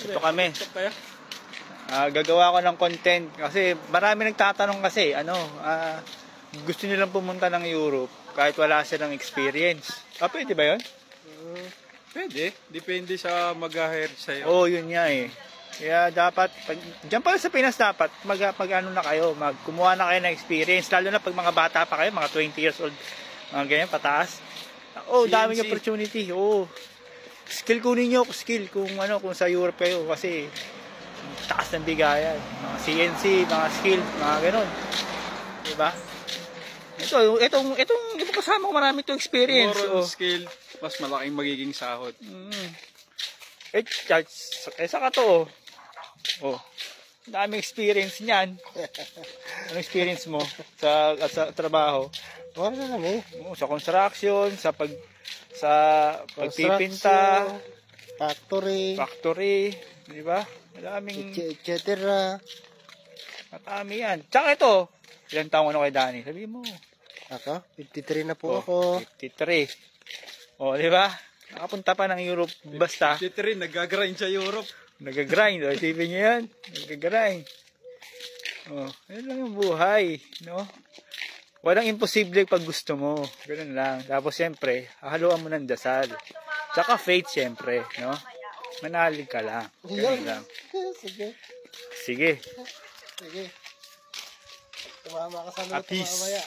Ito kami. Gagawa ko ng content kasi marami nagtatanong kasi gusto nilang pumunta ng Europe kahit wala silang experience. Pwede ba 'yon? Pwede. Depende sa mag-hire sa'yo. Oo, yun nga eh. Kaya dapat, dyan pa sa Pinas dapat, mag-ano na kayo, kumuha na kayo ng experience, lalo na pag mga bata pa kayo, mga 20 years old, mga ganyan, pataas. Daming opportunity. Skill kunin nyo, kung sa Europe kayo, kasi taas ng bigayan. Mga CNC, mga skill, mga ganon. Diba? Itong kasama ko marami itong experience. More skill, mas malaking magiging sahod. Saka to, daming experience niyan. Ano experience mo sa trabaho? Wala na kami. Sa construction, sa pagpipinta, factory, di ba? Madaming etcetera. Matami yan. Tsaka ito, ilang taong kay Danny? Sabi mo. Ako? 53 na po ako. 53. Di ba? Nakapunta pa ng Europe basta. 53, nag-grind sa Europe. Nag-grind. Isipin nyo yan. Nag-grind. Yun lang yung buhay. No? Walang imposible pag gusto mo. Ganun lang. Tapos siyempre, hahaluan mo ng dasal. Tsaka faith siyempre. No? Manalig ka lang. Ganun lang. Sige. Tumama ka sa mga mamaya.